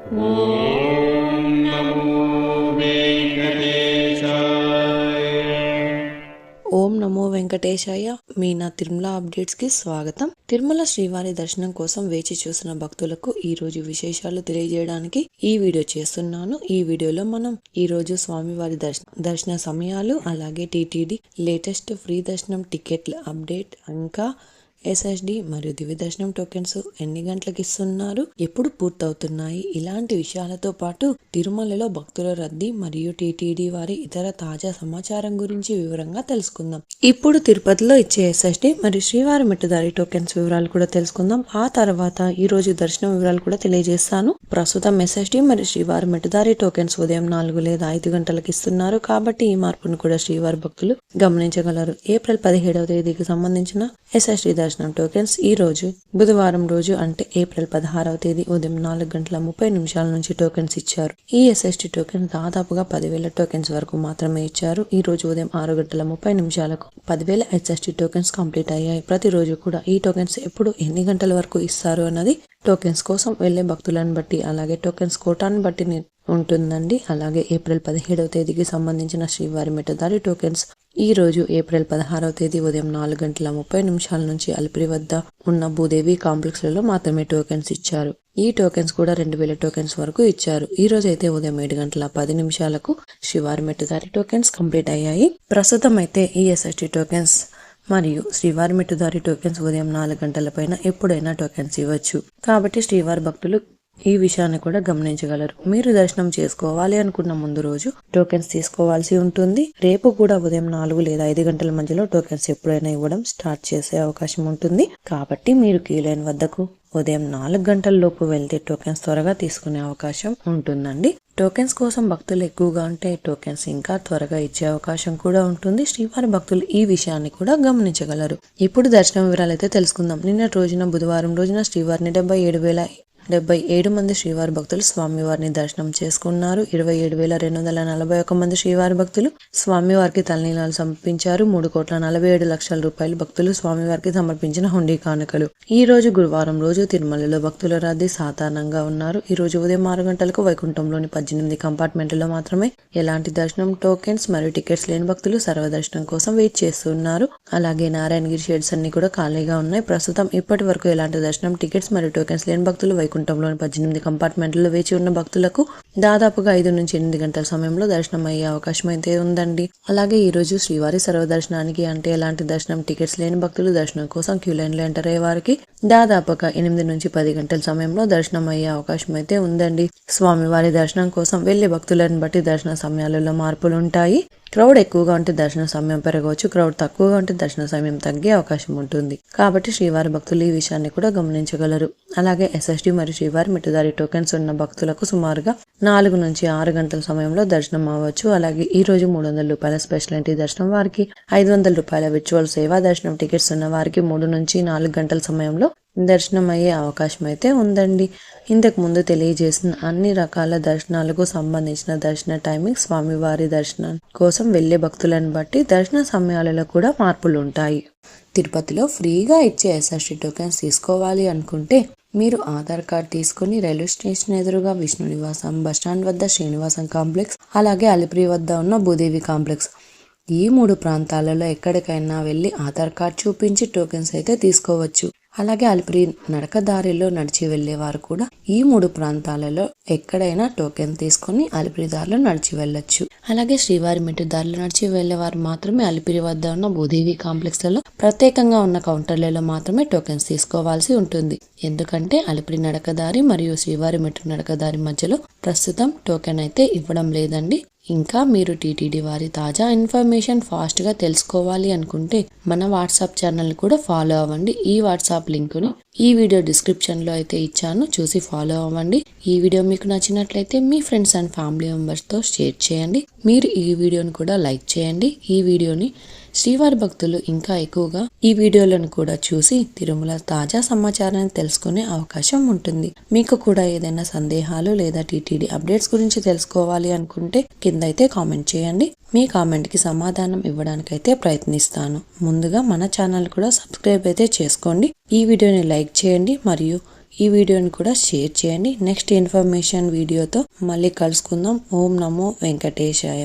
ఓం నమో వెంకటేశాయ. ఓం నమో వెంకటేశాయ. మీ నా తిరుమల అప్డేట్స్ కి స్వాగతం. తిరుమల శ్రీవారి దర్శనం కోసం వేచి చూసిన భక్తులకు ఈ రోజు విశేషాలు తెలియజేయడానికి ఈ వీడియో చేస్తున్నాను. ఈ వీడియోలో మనం ఈ రోజు స్వామివారి దర్శన సమయాలు, అలాగే టీటీడీ లేటెస్ట్ ఫ్రీ దర్శనం టికెట్ల అప్డేట్, ఇంకా ఎస్ఎస్డి మరియు దివ్య దర్శనం టోకెన్స్ ఎన్ని గంటలకు ఇస్తున్నారు, ఎప్పుడు పూర్తవుతున్నాయి, ఇలాంటి విషయాలతో పాటు తిరుమలలో భక్తుల రద్దీ మరియు టీటీడీ వారి ఇతర తాజా సమాచారం గురించి వివరంగా తెలుసుకుందాం. ఇప్పుడు తిరుపతిలో ఇచ్చే ఎస్ఎస్డి మరియు శ్రీవారి మెట్టుదారి టోకెన్స్ వివరాలు కూడా తెలుసుకుందాం. ఆ తర్వాత ఈ రోజు దర్శనం వివరాలు కూడా తెలియజేస్తాను. ప్రస్తుతం ఎస్ఎస్డి మరియు శ్రీవారి మెట్టుదారి టోకెన్స్ ఉదయం 4 లేదా 5 గంటలకు ఇస్తున్నారు. కాబట్టి ఈ మార్పును కూడా శ్రీవారి భక్తులు గమనించగలరు. ఏప్రిల్ 17వ తేదీకి సంబంధించిన ఎస్ఎస్డి దర్శనం టోకెన్స్ ఈ రోజు బుధవారం రోజు అంటే ఏప్రిల్ 16వ తేదీ ఉదయం 4:30 నుంచి టోకెన్స్ ఇచ్చారు. ఈ ఎస్ఎస్డి టోకెన్స్ దాదాపుగా 10,000 టోకెన్స్ వరకు మాత్రమే ఇచ్చారు. ఈ రోజు ఉదయం 6:30 10,000 ఎస్ఎస్డి టోకెన్స్ కంప్లీట్ అయ్యాయి. ప్రతిరోజు కూడా ఈ టోకెన్స్ ఎప్పుడు ఎన్ని గంటల వరకు ఇస్తారు అన్నది టోకెన్స్ కోసం వెళ్లే భక్తులను బట్టి, అలాగే టోకెన్స్ కోటాను బట్టి ఉంటుందండి. అలాగే ఏప్రిల్ 17వ తేదీకి సంబంధించిన శ్రీవారి మెట్టుదారి టోకెన్స్ ఈ రోజు ఏప్రిల్ 16వ తేదీ ఉదయం 4:30 నుంచి అలిపిరి వద్ద ఉన్న భూదేవి కాంప్లెక్స్ లలో మాత్రమే టోకెన్స్ ఇచ్చారు. ఈ టోకెన్స్ కూడా 2,000 టోకెన్స్ వరకు ఇచ్చారు. ఈ రోజు అయితే ఉదయం 7:10 శ్రీవారి మెట్టుదారి టోకెన్స్ కంప్లీట్ అయ్యాయి. ప్రస్తుతం అయితే ఈ ఎస్ఎస్డి టోకెన్స్ మరియు శ్రీవారి మెట్టుదారి టోకెన్స్ ఉదయం 4 గంటల పైన ఎప్పుడైనా టోకెన్స్ ఇవ్వచ్చు. కాబట్టి శ్రీవారి భక్తులు ఈ విషయాన్ని కూడా గమనించగలరు. మీరు దర్శనం చేసుకోవాలి అనుకున్న ముందు రోజు టోకెన్స్ తీసుకోవాల్సి ఉంటుంది. రేపు కూడా ఉదయం 4 లేదా 5 గంటల మధ్యలో టోకెన్స్ ఎప్పుడైనా ఇవ్వడం స్టార్ట్ చేసే అవకాశం ఉంటుంది. కాబట్టి మీరు క్యూ లైన్ వద్దకు ఉదయం 4 గంటల లోపు వెళ్తే టోకెన్స్ త్వరగా తీసుకునే అవకాశం ఉంటుందండి. టోకెన్స్ కోసం భక్తులు ఎక్కువగా ఉంటే టోకెన్స్ ఇంకా త్వరగా ఇచ్చే అవకాశం కూడా ఉంటుంది. శ్రీవారి భక్తులు ఈ విషయాన్ని కూడా గమనించగలరు. ఇప్పుడు దర్శనం వివరాలు అయితే తెలుసుకుందాం. నిన్నటి రోజున బుధవారం రోజున శ్రీవారిని 77,077 మంది శ్రీవారి భక్తులు స్వామివారిని దర్శనం చేసుకున్నారు. 27,241 మంది శ్రీవారి భక్తులు స్వామివారికి తలనీలాలు సమర్పించారు. 3,47,00,000 రూపాయలు భక్తులు స్వామివారికి సమర్పించిన హుండీ కానుకలు. ఈ రోజు గురువారం రోజు తిరుమలలో భక్తుల రద్దీ సాధారణంగా ఉన్నారు. ఈ రోజు ఉదయం 6 గంటలకు వైకుంఠంలోని 18 కంపార్ట్మెంట్లలో మాత్రమే ఎలాంటి దర్శనం టోకెన్స్ మరియు టికెట్స్ లేని భక్తులు సర్వదర్శనం కోసం వెయిట్ చేస్తున్నారు. అలాగే నారాయణగిరి షెడ్స్ అన్ని కూడా ఖాళీగా ఉన్నాయి. ప్రస్తుతం ఇప్పటి వరకు ఎలాంటి దర్శనం టికెట్స్ మరియు టోకెన్స్ లేని భక్తులు వైకుంఠంలోని 18 కంపార్ట్మెంట్లలో వేచి ఉన్న భక్తులకు దాదాపుగా 5 నుంచి 8 గంటల సమయంలో దర్శనం అయ్యే అవకాశం అయితే ఉందండి. అలాగే ఈ రోజు శ్రీవారి సర్వదర్శనానికి అంటే ఎలాంటి దర్శనం టికెట్స్ లేని భక్తులు దర్శనం కోసం క్యూ లైన్ లో ఎంటర్ అయ్యే వారికి దాదాపుగా 8 నుంచి 10 గంటల సమయంలో దర్శనం అయ్యే అవకాశం అయితే ఉందండి. స్వామివారి దర్శనం కోసం వెళ్లే భక్తులను బట్టి దర్శన సమయాలలో మార్పులు ఉంటాయి. క్రౌడ్ ఎక్కువగా ఉంటే దర్శన సమయం పెరగవచ్చు, క్రౌడ్ తక్కువగా ఉంటే దర్శన సమయం తగ్గే అవకాశం ఉంటుంది. కాబట్టి శ్రీవారి భక్తులు ఈ విషయాన్ని కూడా గమనించగలరు. అలాగే ఎస్ఎస్డి మరియు శ్రీవారి మెట్టుదారి టోకెన్స్ ఉన్న భక్తులకు సుమారుగా 4 నుంచి 6 గంటల సమయంలో దర్శనం అవ్వచ్చు. అలాగే ఈ రోజు 300 రూపాయల స్పెషల్ ఎంట్రీ దర్శనం వారికి, 500 రూపాయల విర్చువల్ సేవా దర్శనం టికెట్స్ ఉన్న వారికి 3 నుంచి 4 గంటల సమయంలో దర్శనం అయ్యే అవకాశం అయితే ఉందండి. ఇంతకు ముందు తెలియజేసిన అన్ని రకాల దర్శనాలకు సంబంధించిన దర్శన టైమింగ్ స్వామివారి దర్శనం కోసం వెళ్లే భక్తులను బట్టి దర్శన సమయాలలో కూడా మార్పులు ఉంటాయి. తిరుపతిలో ఫ్రీగా ఇచ్చే ఎస్ఎస్డి టోకెన్స్ తీసుకోవాలి అనుకుంటే మీరు ఆధార్ కార్డ్ తీసుకుని రైల్వే స్టేషన్ ఎదురుగా విష్ణు నివాసం, బస్టాండ్ వద్ద శ్రీనివాసం కాంప్లెక్స్, అలాగే అలిపిరి వద్ద ఉన్న భూదేవి కాంప్లెక్స్, ఈ 3 ప్రాంతాలలో ఎక్కడికైనా వెళ్లి ఆధార్ కార్డ్ చూపించి టోకెన్స్ అయితే తీసుకోవచ్చు. అలాగే అలిపిరి నడకదారిలో నడిచి వెళ్లేవారు కూడా ఈ 3 ప్రాంతాలలో ఎక్కడైనా టోకెన్ తీసుకుని అలిపిరి దారిలో నడిచి వెళ్ళొచ్చు. అలాగే శ్రీవారి మెట్టు దారిలో నడిచి వెళ్లేవారు మాత్రమే అలిపిరి వద్ద ఉన్న భూదేవి కాంప్లెక్స్ లలో ప్రత్యేకంగా ఉన్న కౌంటర్లలో మాత్రమే టోకెన్స్ తీసుకోవాల్సి ఉంటుంది. ఎందుకంటే అలిపిరి నడకదారి మరియు శ్రీవారి మెట్టు నడకదారి మధ్యలో ప్రస్తుతం టోకెన్ అయితే ఇవ్వడం లేదండి. ఇంకా మీరు టీటీడీ వారి తాజా ఇన్ఫర్మేషన్ ఫాస్ట్ గా తెలుసుకోవాలి అనుకుంటే మన వాట్సాప్ ఛానల్ కూడా ఫాలో అవ్వండి. ఈ వాట్సాప్ లింకుని ఈ వీడియో డిస్క్రిప్షన్ లో అయితే ఇచ్చాను, చూసి ఫాలో అవ్వండి. ఈ వీడియో మీకు నచ్చినట్లయితే మీ ఫ్రెండ్స్ అండ్ ఫ్యామిలీ మెంబర్స్ తో షేర్ చేయండి. మీరు ఈ వీడియోని కూడా లైక్ చేయండి. ఈ వీడియోని శ్రీవారి భక్తులు ఇంకా ఎక్కువగా ఈ వీడియోలను కూడా చూసి తిరుమల తాజా సమాచారాన్ని తెలుసుకునే అవకాశం ఉంటుంది. మీకు కూడా ఏదైనా సందేహాలు లేదా టీటీడీ అప్డేట్స్ గురించి తెలుసుకోవాలి అనుకుంటే కింద అయితే కామెంట్ చేయండి. మీ కామెంట్ కి సమాధానం ఇవ్వడానికైతే ప్రయత్నిస్తాను. ముందుగా మన ఛానల్ కూడా సబ్స్క్రైబ్ అయితే చేసుకోండి. ఈ వీడియోని లైక్ చేయండి మరియు ఈ వీడియోని కూడా షేర్ చేయండి. నెక్స్ట్ ఇన్ఫర్మేషన్ వీడియోతో మళ్ళీ కలుసుకుందాం. ఓం నమో వెంకటేశాయ.